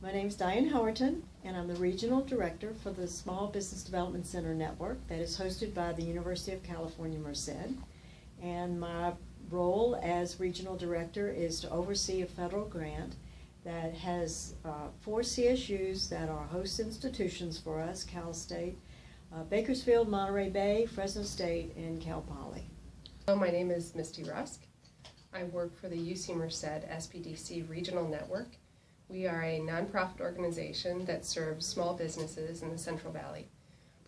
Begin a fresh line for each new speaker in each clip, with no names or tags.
My name is Diane Howerton, and I'm the Regional Director for the Small Business Development Center Network that is hosted by the University of California, Merced. And my role as Regional Director is to oversee a federal grant that has 4 CSUs that are host institutions for us: Cal State, Bakersfield, Monterey Bay, Fresno State, and Cal Poly.
Hello, my name is Misty Rusk. I work for the UC Merced SBDC Regional Network. We are a nonprofit organization that serves small businesses in the Central Valley.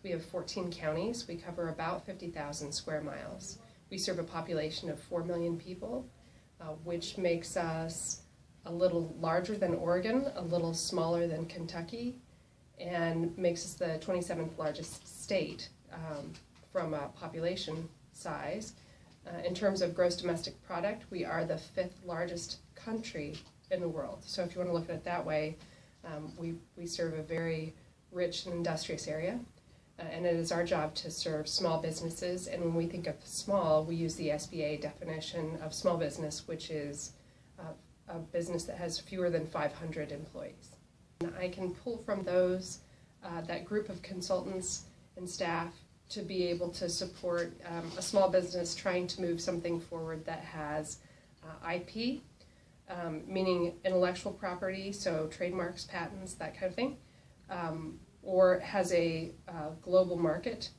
We have 14 counties. We cover about 50,000 square miles. We serve a population of 4 million people, which makes us a little larger than Oregon, a little smaller than Kentucky, and makes us the 27th largest state from a population size. In terms of gross domestic product, we are the 5th largest country in the world. So if you want to look at it that way, we serve a very rich and industrious area, and it is our job to serve small businesses. And when we think of small, we use the SBA definition of small business, which is a business that has fewer than 500 employees. And I can pull from those, that group of consultants and staff, to be able to support a small business trying to move something forward that has IP, meaning intellectual property, so trademarks, patents, that kind of thing, or has a global market,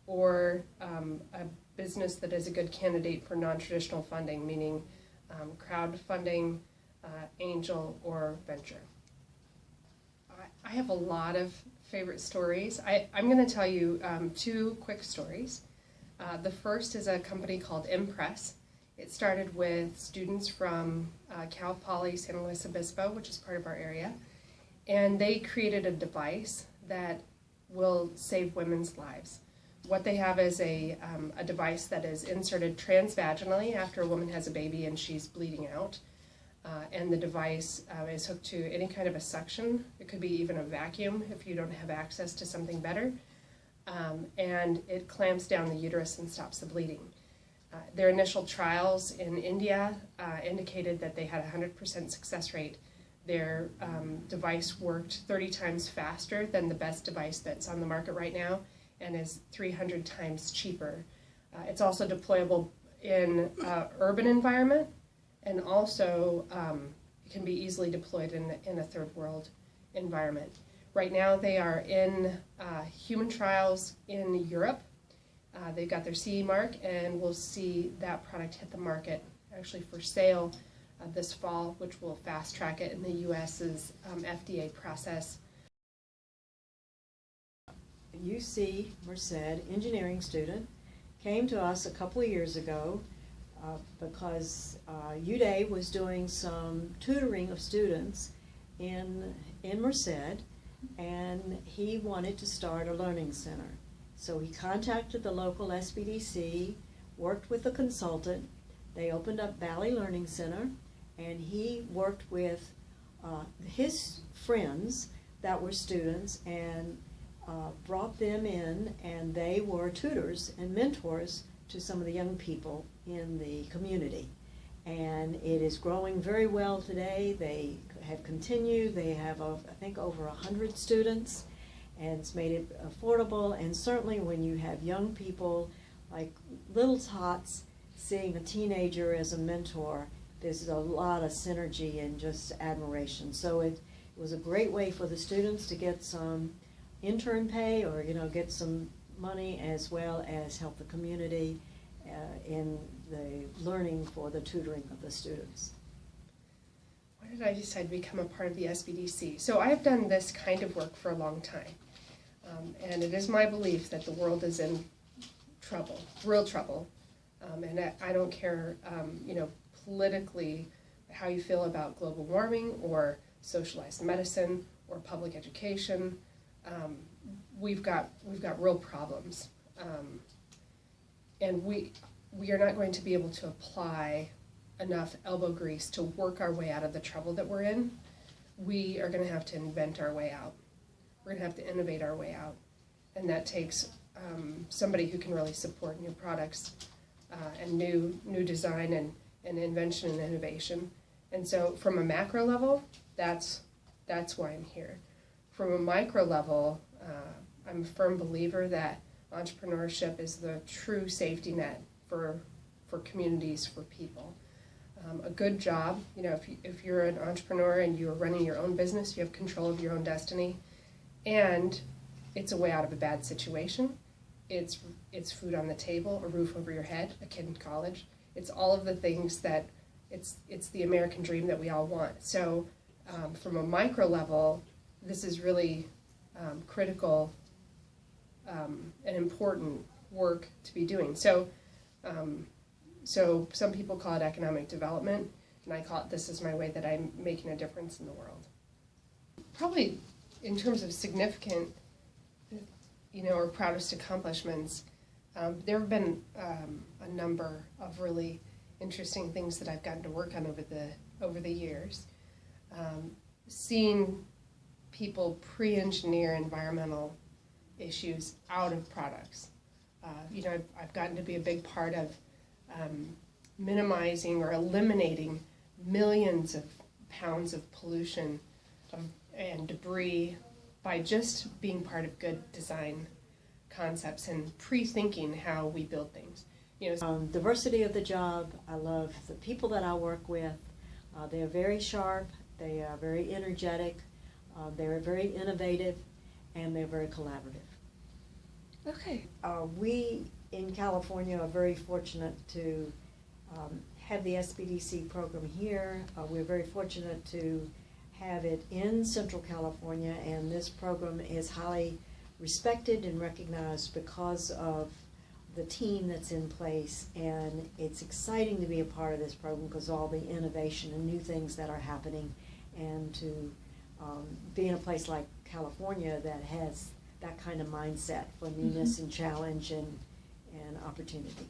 or a business that is a good candidate for non-traditional funding, meaning crowdfunding, angel, or venture. I have a lot of favorite stories. I'm going to tell you 2 quick stories. The first is a company called Impress. It started with students from Cal Poly San Luis Obispo, which is part of our area, and they created a device that will save women's lives. What they have is a device that is inserted transvaginally after a woman has a baby and she's bleeding out. And the device is hooked to any kind of a suction. It could be even a vacuum if you don't have access to something better. And it clamps down the uterus and stops the bleeding. Their initial trials in India indicated that they had a 100% success rate. Their device worked 30 times faster than the best device that's on the market right now, and is 300 times cheaper. It's also deployable in urban environment, and also it can be easily deployed in a third world environment. Right now they are in human trials in Europe. They've got their CE mark, and we'll see that product hit the market actually for sale this fall, which will fast track it in the US's FDA process.
UC Merced engineering student came to us a couple of years ago because UDA was doing some tutoring of students in Merced, and he wanted to start a learning center. So he contacted the local SBDC, worked with a consultant. They opened up Valley Learning Center, and he worked with his friends that were students and brought them in, and they were tutors and mentors to some of the young people in the community. And it is growing very well today. They have continued. They have, I think, over 100 students, and it's made it affordable. And certainly when you have young people like little tots seeing a teenager as a mentor, there's a lot of synergy and just admiration. So it was a great way for the students to get some intern pay, or get some money, as well as help the community in the learning for the tutoring of the students.
Why did I decide to become a part of the SBDC? So I have done this kind of work for a long time, and it is my belief that the world is in trouble, real trouble, and I don't care, politically how you feel about global warming or socialized medicine or public education. We've got real problems, and we are not going to be able to apply enough elbow grease to work our way out of the trouble that we're in. We are going to have to invent our way out. We're going to have to innovate our way out, and that takes somebody who can really support new products and new design and invention and innovation. And so from a macro level, that's that's why I'm here. From a micro level, I'm a firm believer that entrepreneurship is the true safety net for communities, for people. A good job, you know, if you're an entrepreneur and you're running your own business, you have control of your own destiny, and it's a way out of a bad situation. It's food on the table, a roof over your head, a kid in college. It's all of the things that it's the American dream that we all want. So from a micro level, this is really critical and important work to be doing. So some people call it economic development, and I call it, this is my way that I'm making a difference in the world. Probably in terms of significant, you know, or proudest accomplishments, there have been a number of really interesting things that I've gotten to work on over the years. Seeing people pre-engineer environmental issues out of products. You know, I've gotten to be a big part of minimizing or eliminating millions of pounds of pollution and debris by just being part of good design concepts and pre-thinking how we build things. You know,
diversity of the job. I love the people that I work with. They are very sharp. They are very energetic. They're very innovative, and they're very collaborative.
okay.
We in California are very fortunate to have the SBDC program here. We're very fortunate to have it in Central California, and this program is highly respected and recognized because of the team that's in place, and it's exciting to be a part of this program because all the innovation and new things that are happening, and to be in a place like California that has that kind of mindset for newness and challenge and opportunity.